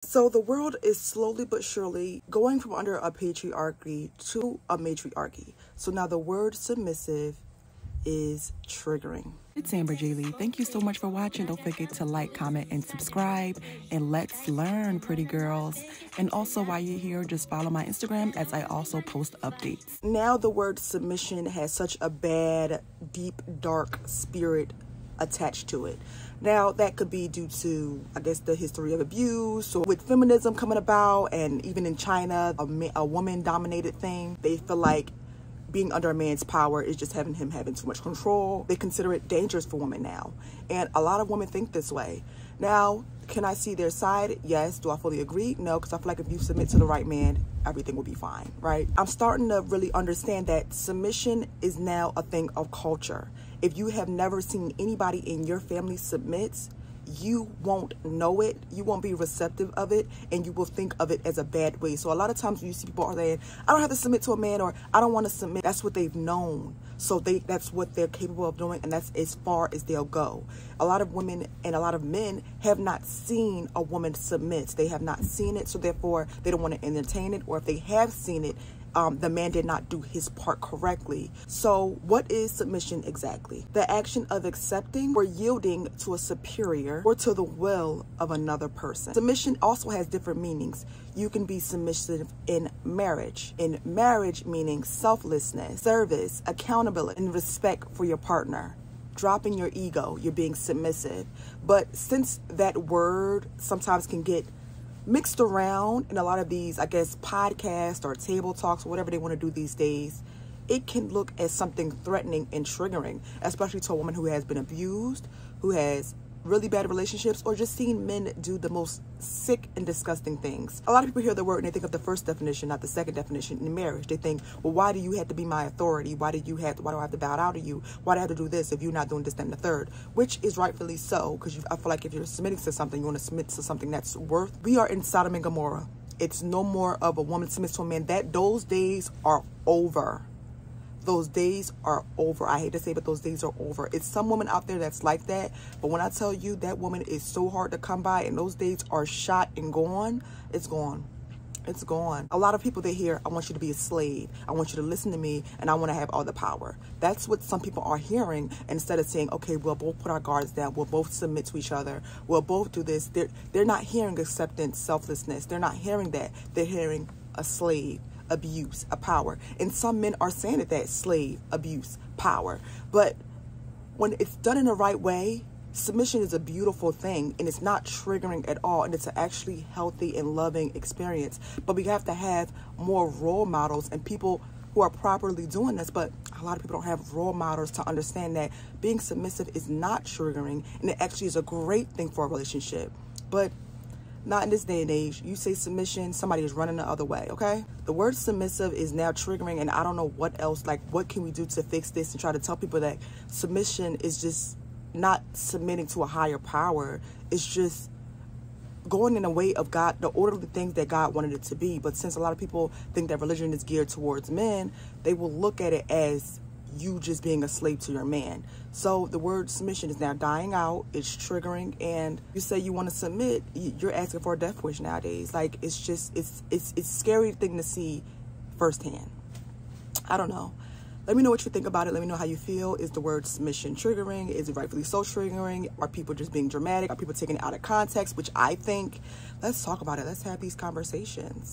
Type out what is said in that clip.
So the world is slowly but surely going from under a patriarchy to a matriarchy. So now the word submissive is triggering. It's Amber J. Lee. Thank you so much for watching. Don't forget to like, comment, and subscribe. And let's learn, pretty girls. And also, while you're here, just follow my Instagram as I also post updates. Now the word submission has such a bad, deep, dark spirit attached to it. Now that could be due to, I guess, the history of abuse. So with feminism coming about, and even in China, a woman-dominated thing, they feel like being under a man's power is just having too much control. They consider it dangerous for women now. And a lot of women think this way. Now, can I see their side? Yes. Do I fully agree? No, because I feel like if you submit to the right man, everything will be fine, right? I'm starting to really understand that submission is now a thing of culture. If you have never seen anybody in your family submit, you won't know it, you won't be receptive of it, and you will think of it as a bad way. So a lot of times you see people are saying, I don't have to submit to a man, or I don't want to submit. That's what they've known. So that's what they're capable of doing, and that's as far as they'll go. A lot of women and a lot of men have not seen a woman submit. They have not seen it, so therefore they don't want to entertain it, or if they have seen it, the man did not do his part correctly. So what is submission exactly? The action of accepting or yielding to a superior or to the will of another person. Submission also has different meanings. You can be submissive in marriage. In marriage, meaning selflessness, service, accountability, and respect for your partner. Dropping your ego, you're being submissive. But since that word sometimes can get mixed around in a lot of these, I guess, podcasts or table talks, or whatever they want to do these days, it can look as something threatening and triggering, especially to a woman who has been abused, who has really bad relationships, or just seen men do the most sick and disgusting things. A lot of people hear the word and they think of the first definition, not the second definition. In marriage, they think, well, why do you have to be my authority? Why do I have to bow down to you? Why do I have to do this if you're not doing this, that, and the third? Which is rightfully so, because I feel like if you're submitting to something, you want to submit to something that's worth. We are in Sodom and Gomorrah. It's no more of a woman submits to a man. Those days are over. Those days are over. I hate to say, but those days are over. It's some woman out there that's like that, but when I tell you that woman is so hard to come by, and those days are shot and gone, it's gone. It's gone. A lot of people, they hear, I want you to be a slave. I want you to listen to me, and I want to have all the power. That's what some people are hearing, instead of saying, okay, we'll both put our guards down. We'll both submit to each other. We'll both do this. They're not hearing acceptance, selflessness. They're not hearing that. They're hearing a slave, abuse, a power. And some men are saying that slave, abuse, power. But when it's done in the right way, submission is a beautiful thing, and it's not triggering at all, and it's an actually healthy and loving experience. But we have to have more role models and people who are properly doing this. But a lot of people don't have role models to understand that being submissive is not triggering, and it actually is a great thing for a relationship. But not in this day and age. You say submission, somebody is running the other way, okay? The word submissive is now triggering, and I don't know what else, like, what can we do to fix this and try to tell people that submission is just not submitting to a higher power. It's just going in the way of God, the orderly things that God wanted it to be. But since a lot of people think that religion is geared towards men, they will look at it as you just being a slave to your man. So the word submission is now dying out. It's triggering, and you say you want to submit, you're asking for a death wish nowadays. Like, it's just, it's a scary thing to see firsthand. I don't know. Let me know what you think about it. Let me know how you feel. Is the word submission triggering? Is it rightfully so triggering? Are people just being dramatic? Are people taking it out of context? Which I think. Let's talk about it. Let's have these conversations.